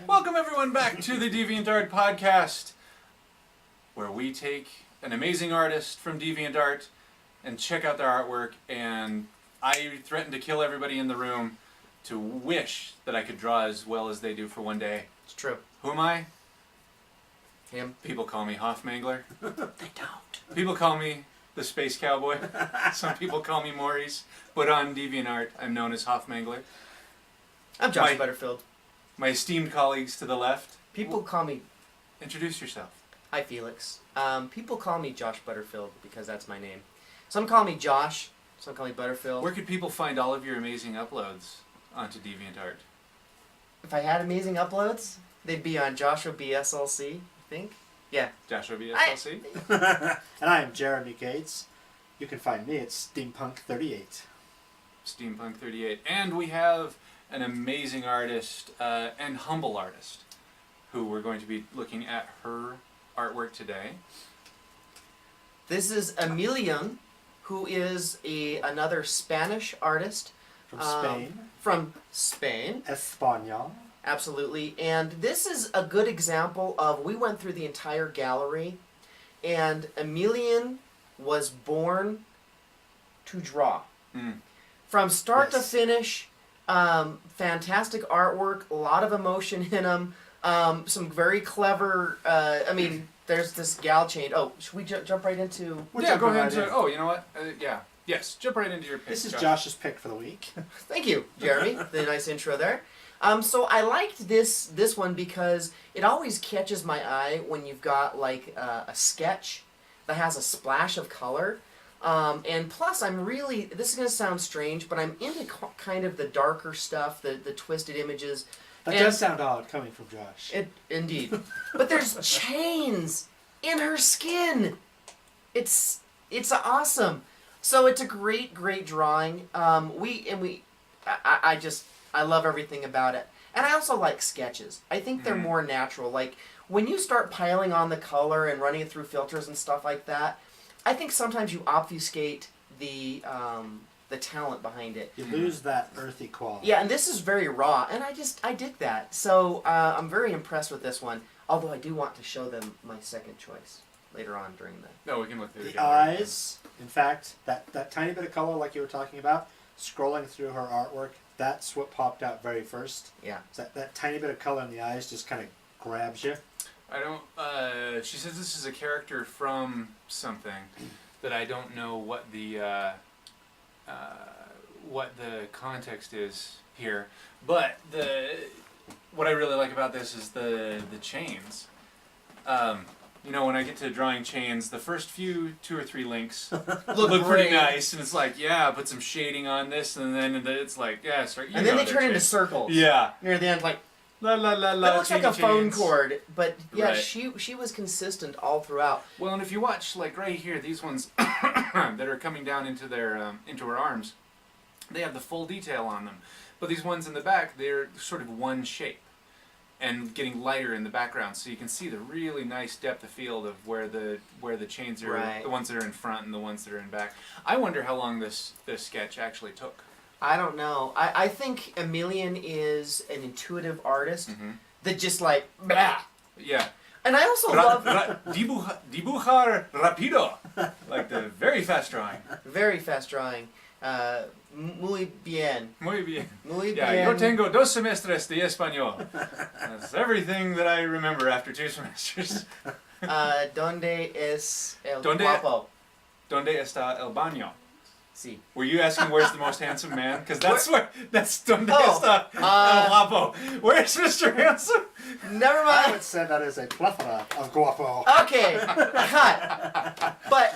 Welcome everyone back to the DeviantART podcast, where we take an amazing artist from DeviantART and check out their artwork, and I threaten to kill everybody in the room to wish that I could draw as well as they do for one day. It's true. Who am I? Him. People call me Hoffmangler. They don't. People call me the Space Cowboy. Some people call me Maurice, but on DeviantArt I'm known as Hoffmangler. I'm Josh Butterfield. My esteemed colleagues to the left. People call me... Introduce yourself. Hi, Felix. People call me Josh Butterfield because that's my name. Some call me Josh. Some call me Butterfield. Where could people find all of your amazing uploads onto DeviantArt? If I had amazing uploads, they'd be on Joshua BSLC, I think. Yeah. Joshua BSLC? And I am Jeremy Gates. You can find me at Steampunk38. Steampunk38. And we have an amazing artist and humble artist who we're going to be looking at her artwork today. This is Amelion, who is another Spanish artist. From Spain. From Spain. Español. Absolutely. And this is a good example of, we went through the entire gallery, and Amelion was born to draw. From start to finish, fantastic artwork, a lot of emotion in them, some very clever, there's this gal chain. Oh, should we jump right into... Yeah, go ahead. Oh, you know what? Yeah. Yes, jump right into your pick. This is Josh's pick for the week. Thank you, Jeremy. The nice intro there. So I liked this one because it always catches my eye when you've got like a sketch that has a splash of color. And plus, this is going to sound strange, but I'm into kind of the darker stuff, the twisted images. That does sound odd coming from Josh. Indeed. But there's chains in her skin. It's awesome. So it's a great drawing. I love everything about it. And I also like sketches. I think they're more natural. Like, when you start piling on the color and running it through filters and stuff like that, I think sometimes you obfuscate the talent behind it. You lose that earthy quality. Yeah, and this is very raw, and I dig that. So I'm very impressed with this one, although I do want to show them my second choice later on during the... No, we can look through the eyes. In fact, that tiny bit of color like you were talking about, scrolling through her artwork, that's what popped out very first. Yeah. That tiny bit of color in the eyes just kind of grabs you. I don't... she says this is a character from something that I don't know what the context is here. But what I really like about this is the chains. You know, when I get to drawing chains, the first few 2 or 3 links look pretty nice, and it's like, yeah, put some shading on this, and then it's like, yeah, start. And then they turn into circles. Yeah. Near the end, like. La la la la. That looks like a phone cord, but yeah, Right. she was consistent all throughout. Well, and if you watch, like right here, these ones that are coming down into their into her arms, they have the full detail on them. But these ones in the back, they're sort of one shape, and getting lighter in the background, so you can see the really nice depth of field of where the chains are, Right. the ones that are in front and the ones that are in back. I wonder how long this sketch actually took. I don't know. I think Amelion is an intuitive artist that just like, blah. Yeah. And I also love... Dibujar rápido. Like the very fast drawing. Very fast drawing. Muy bien. Muy bien. Muy bien. Yeah, yo tengo 2 semestres de español. That's everything that I remember after 2 semesters. Donde es el guapo? Donde está el baño? Sí. Were you asking where's the most handsome man? Because that's donde está el guapo. Where's Mr. Handsome? Never mind. I would say that is a plethora of guapo. Okay, cut. But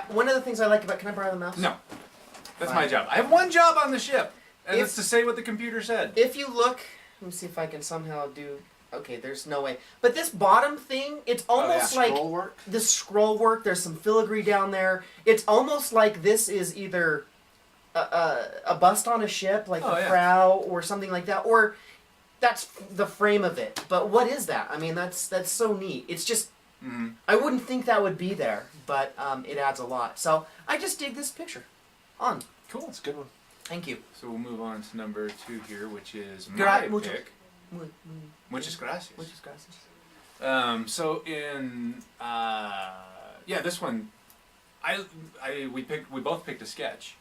one of the things I like about... Can I borrow the mouse? No. That's Fine. my job. I have one job on the ship, and If- it's to say what the computer said. If you look... Let me see if I can somehow do... Okay, there's no way. But this bottom thing, it's almost like... Scroll work? This scroll work, there's some filigree down there. It's almost like this is either a bust on a ship, like the prow, or something like that, or that's the frame of it. But what is that? I mean, that's so neat. It's just... I wouldn't think that would be there, but it adds a lot. So I just dig this picture. On. Cool. It's a good one. Thank you. So we'll move on to number 2 here, which is my pick. Muchas gracias. Muchas gracias. So in this one, we both picked a sketch,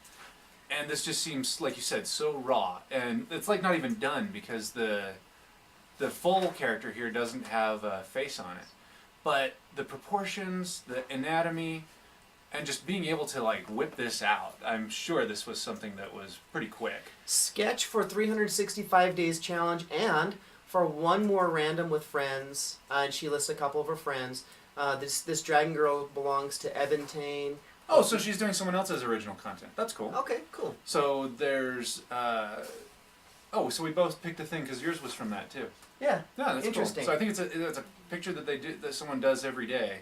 and this just seems, like you said, so raw, and it's like not even done because the full character here doesn't have a face on it, but the proportions, the anatomy, and just being able to like whip this out, I'm sure this was something that was pretty quick. Sketch for 365 days challenge, and for one more random with friends, and she lists a couple of her friends. This dragon girl belongs to Ebentane. Oh, so she's doing someone else's original content. That's cool. Okay, cool. So there's so we both picked a thing because yours was from that too. Yeah. Yeah, that's interesting. Cool. So I think it's a picture that someone does every day.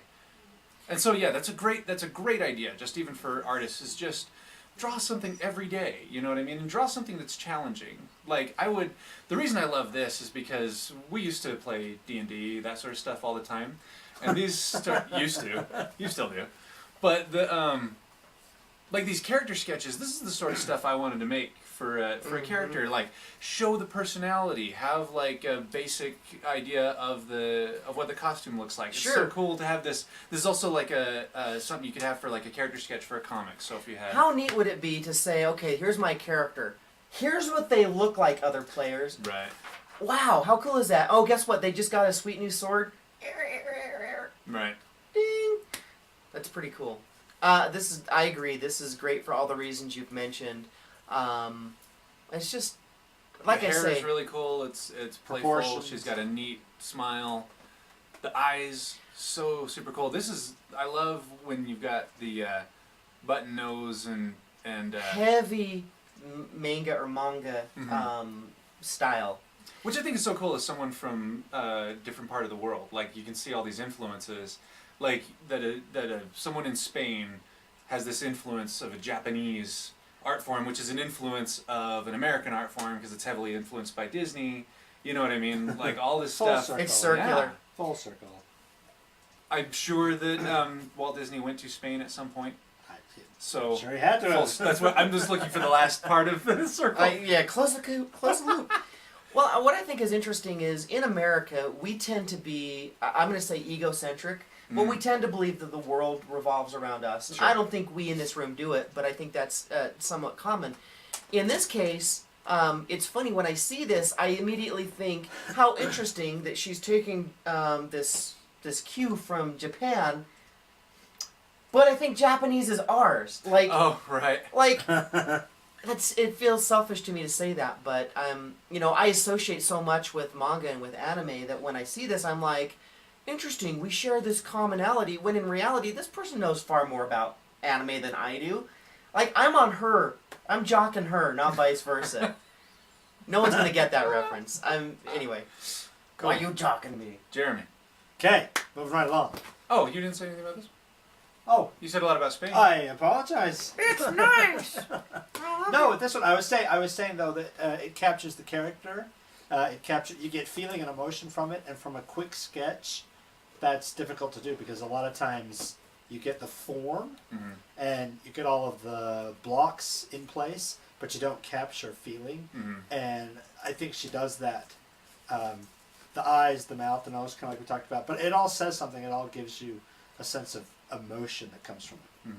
And so yeah, that's a great idea. Just even for artists, is just draw something every day. You know what I mean? And draw something that's challenging. Like the reason I love this is because we used to play D&D, that sort of stuff all the time, and these you still do, but like these character sketches. This is the sort of stuff I wanted to make for a character. Like show the personality, have like a basic idea of what the costume looks like. Sure. It's so cool to have this. This is also like something you could have for like a character sketch for a comic. So if you had, how neat would it be to say, okay, here's my character. Here's what they look like, other players. right? Wow, how cool is that? Oh, guess what? They just got a sweet new sword. Right. Ding. That's pretty cool. I agree. This is great for all the reasons you've mentioned. It's just, like the I hair say, is really cool. It's playful. Proportions. She's got a neat smile. The eyes, so super cool. I love when you've got the button nose and heavy manga or manga style. which I think is so cool as someone from a different part of the world. Like you can see all these influences, like someone in Spain has this influence of a Japanese art form, which is an influence of an American art form because it's heavily influenced by Disney. You know what I mean? Like all this Full stuff. circle. It's circular. Yeah. Full circle. I'm sure that Walt Disney went to Spain at some point. So Sure he had to. that's what I'm just looking for the last part of the circle. Close the loop. Well, what I think is interesting is in America, we tend to be, I'm going to say egocentric, but we tend to believe that the world revolves around us. Sure. I don't think we in this room do it, but I think that's somewhat common. In this case, it's funny, when I see this, I immediately think how interesting that she's taking this cue from Japan, but I think Japanese is ours. Like, Oh, right. like it feels selfish to me to say that, but I associate so much with manga and with anime that when I see this, I'm like, interesting, we share this commonality, when in reality, this person knows far more about anime than I do. Like, I'm I'm jocking her, not vice versa. No one's gonna get that reference. Anyway. Cool. Why you jocking me? Jeremy. Okay, moving right along. Oh, you didn't say anything about this? Oh, You said a lot about Spain. I apologize. It's nice! No, with this one, I was saying though that it captures the character. You get feeling and emotion from it, and from a quick sketch, that's difficult to do because a lot of times you get the form and you get all of the blocks in place, but you don't capture feeling. And I think she does that. The eyes, the mouth, the nose, kind of like we talked about, but it all says something. It all gives you a sense of emotion that comes from it.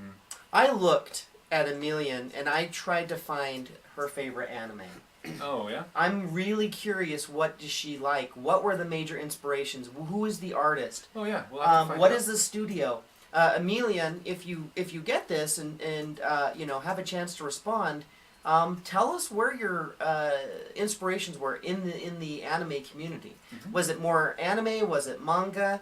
I looked at Amelion and I tried to find her favorite anime. Oh, yeah? I'm really curious, what does she like? What were the major inspirations? Who is the artist? Oh, yeah. We'll have to find What out. is the studio? Amelion, if you get this and have a chance to respond, tell us where your inspirations were in the anime community. Was it more anime? Was it manga?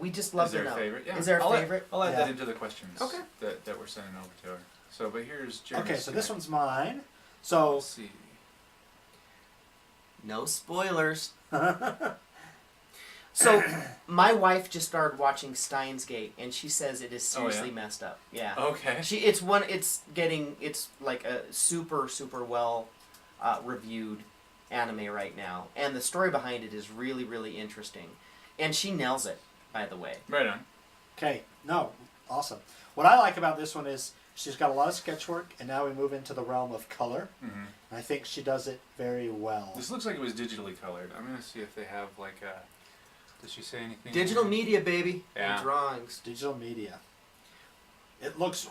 We just love Is there to know. a favorite? Yeah. Is there a I'll favorite? I'll add Yeah. that into the questions Okay. that we're sending over to her. So, but here's Jeremy's. Okay, so this tonight. one's mine. So Let's see. No spoilers. So, my wife just started watching Steins Gate, and she says it is seriously messed up. Yeah. Okay. It's like a super well reviewed anime right now, and the story behind it is really, really interesting, and she nails it, by the way. Right on. okay, no, awesome. What I like about this one is She's got a lot of sketch work, and now we move into the realm of color. Mm-hmm. And I think she does it very well. This looks like it was digitally colored. I'm gonna see if they have like a. Does she say anything? Digital media, baby. Yeah. And drawings. Digital media. It looks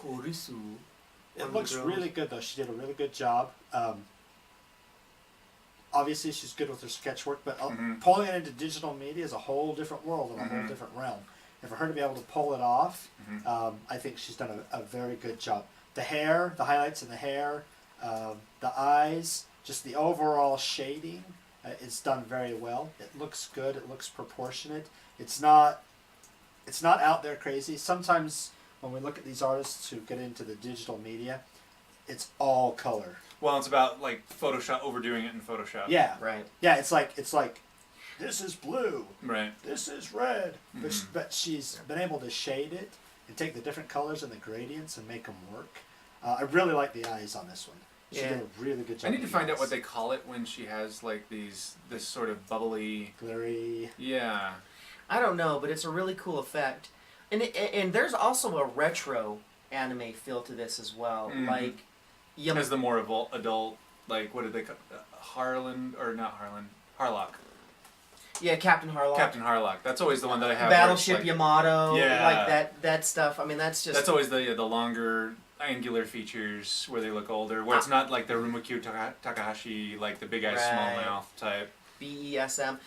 really good though. She did a really good job. Obviously, she's good with her sketch work, but pulling it into digital media is a whole different world and a whole different realm. And for her to be able to pull it off, I think she's done a very good job. The hair, the highlights in the hair, the eyes, just the overall shading, it's done very well. It looks good. It looks proportionate. It's not out there crazy. Sometimes when we look at these artists who get into the digital media, it's all color. Well, it's about like Photoshop, overdoing it in Photoshop. Yeah. Right. Yeah, it's like this is blue. Right. This is red. But she's been able to shade it and take the different colors and the gradients and make them work. I really like the eyes on this one. She did a really good job. I need to find out what they call it when she has like this sort of bubbly, glittery. Yeah. I don't know, but it's a really cool effect. And there's also a retro anime feel to this as well. Like, has the more adult, like, what did they call Harlock. Yeah, Captain Harlock. Captain Harlock. That's always the one that I have. Battleship like, Yamato. Yeah. Like that stuff. I mean, that's just... That's always the longer angular features where they look older, where it's not like the Rumikyu Takahashi, like the big eyes, small mouth type. BESM.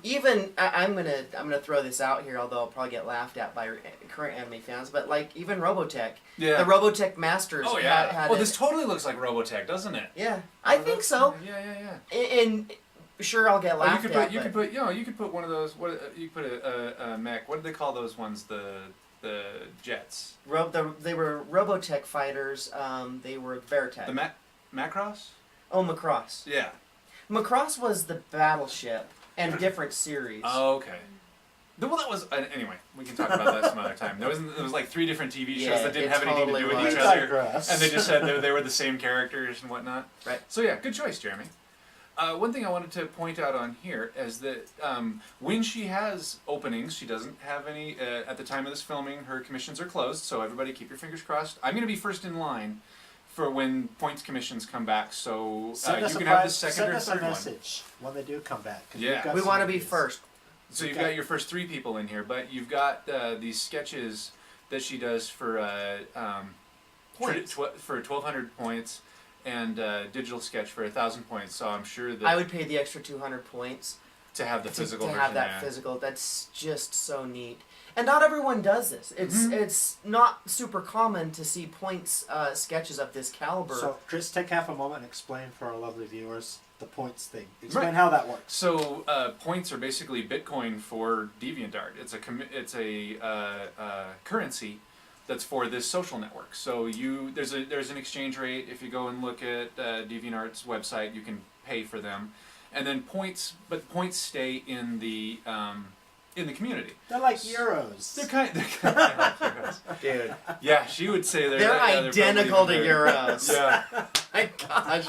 Even I'm gonna throw this out here, although I'll probably get laughed at by current anime fans. But like even Robotech, the Robotech Masters. Oh yeah. Had this totally looks like Robotech, doesn't it? Yeah, I think so. Yeah. And sure, I'll get laughed at. You could put one of those. You could put a mech. What do they call those ones? The jets. They were Robotech fighters. They were Veritech. The Macross. Oh, Macross. Yeah. Macross was the battleship and different series. Oh, okay. Well, that was anyway. We can talk about that some other time. There was like 3 different TV shows that didn't have anything to do with each other, and they just said they were the same characters and whatnot. Right. So yeah, good choice, Jeremy. One thing I wanted to point out on here is that when she has openings, she doesn't have any. At the time of this filming, her commissions are closed, so everybody keep your fingers crossed. I'm going to be first in line for when points commissions come back, so you can have the second or third one. Send us a message when they do come back. Yeah. We want to be first. So you've got your first 3 people in here, but you've got these sketches that she does for Points. for 1,200 points. And digital sketch for 1,000 points, so I'm sure that I would pay the extra 200 points to have the physical to version. have that physical. That's just so neat. And not everyone does this. It's not super common to see points sketches of this caliber. So, Chris, take half a moment and explain for our lovely viewers the points thing. Explain how that works. So points are basically Bitcoin for DeviantArt. It's a currency that's for this social network. So there's an exchange rate. If you go and look at DeviantArt's website, you can pay for them, and then points stay in the community. They're like euros. They're kind of like euros. Dude. Yeah, she would say they're identical to euros. Yeah. My gosh.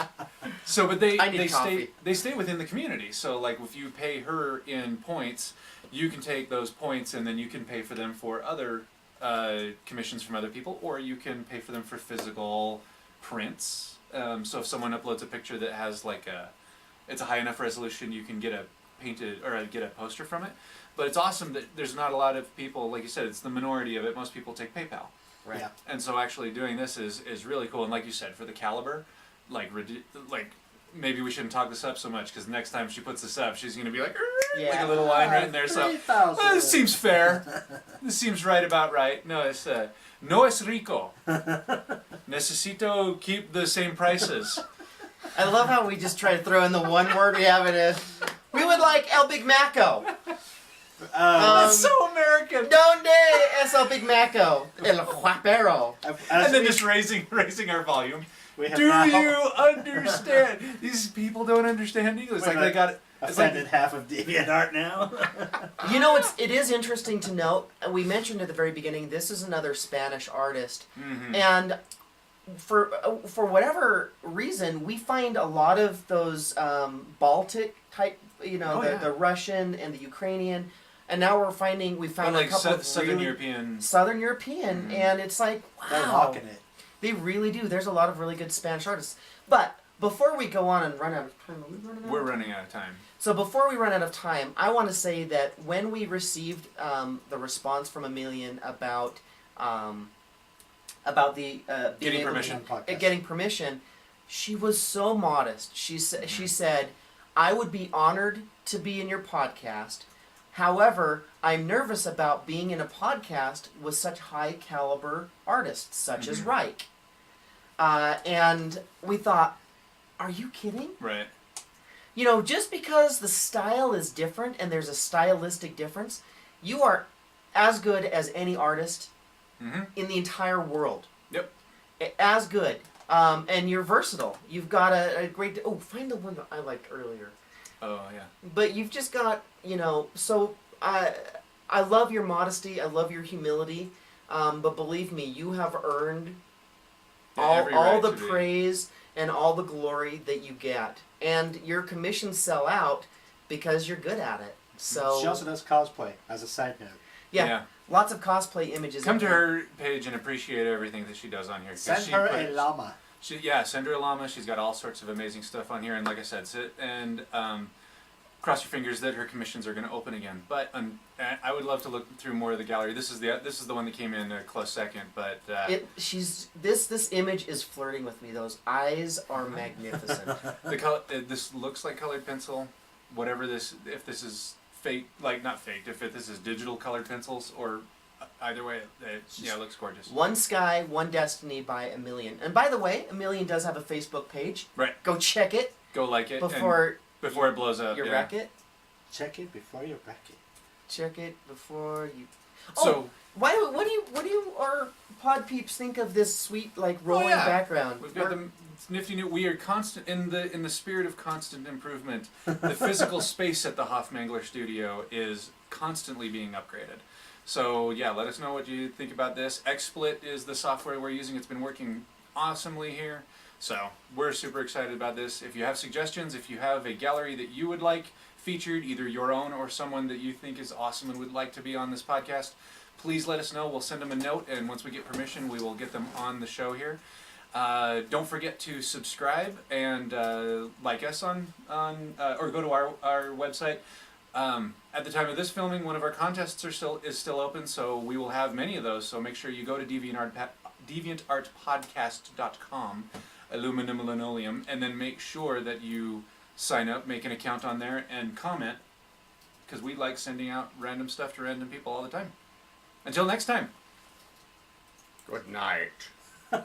So, but I need coffee. they stay within the community. So, like if you pay her in points, you can take those points and then you can pay for them for other commissions from other people, or you can pay for them for physical prints. So if someone uploads a picture that has it's a high enough resolution, you can get a painted or get a poster from it. But it's awesome that there's not a lot of people, like you said, it's the minority of it. Most people take PayPal. Right. Yeah. And so actually doing this is really cool. And like you said, for the caliber, like maybe we shouldn't talk this up so much, because next time she puts this up, she's going to be like a little line right in there. So this seems fair. This seems about right. No, it's no es rico. Necesito keep the same prices. I love how we just try to throw in the one word we have in it. We would like El Big Maco. That's so American. Donde es El Big Maco? El Guapero. And then just raising our volume. Do now you understand? These people don't understand English. Like they got offended half of DeviantArt now. You know, it is interesting to note. We mentioned at the very beginning, this is another Spanish artist, and for whatever reason, we find a lot of those Baltic type, the Russian and the Ukrainian, and now we found a couple of Southern really European. Southern European, and it's like, wow. They're rocking it. They really do. There's a lot of really good Spanish artists. But before we go on and run out of time, are we running out We're of time? running out of time. So before we run out of time, I want to say that when we received the response from Amelion about the being Getting able permission. to, getting permission, she was so modest. She said, "I would be honored to be in your podcast. However, I'm nervous about being in a podcast with such high caliber artists such as Reich." And we thought, are you kidding? Right. You know, just because the style is different and there's a stylistic difference, you are as good as any artist in the entire world. Yep. As good. And you're versatile. You've got a great... Oh, find the one that I liked earlier. Oh, yeah. But you've just got, you know... So, I love your modesty. I love your humility. But believe me, you have earned all the praise and all the glory that you get. And your commissions sell out because you're good at it. So She also does cosplay, as a side note. yeah, lots of cosplay images. Come to her page and appreciate everything that she does on here. 'Cause Send her a llama. Send her a llama. She's got all sorts of amazing stuff on here. And like I said, sit and cross your fingers that her commissions are going to open again. But I would love to look through more of the gallery. This is the one that came in a close second. But this image is flirting with me. Those eyes are magnificent. the color, this looks like colored pencil. Whatever this, if this is fake, like not faked, if this is digital colored pencils or either way, it looks gorgeous. One Sky, One Destiny by Amelion. And by the way, Amelion does have a Facebook page. Right. Go check it. Go like it before it blows up. You wreck it. Check it before you wreck it. Check it before you. So what do our pod peeps think of this sweet like rolling background? We've got the nifty new. We are constant in the spirit of constant improvement. The physical space at the Hofmangler studio is constantly being upgraded. So yeah, let us know what you think about this. XSplit is the software we're using. It's been working awesomely here. So we're super excited about this. If you have suggestions, if you have a gallery that you would like featured, either your own or someone that you think is awesome and would like to be on this podcast, please let us know. We'll send them a note, and once we get permission, we will get them on the show here. Don't forget to subscribe and like us on or go to our website. At the time of this filming, one of our contests is still open, so we will have many of those. So make sure you go to DeviantARTpodcast.com, aluminum linoleum, and then make sure that you sign up, make an account on there, and comment, because we like sending out random stuff to random people all the time. Until next time. Good night. And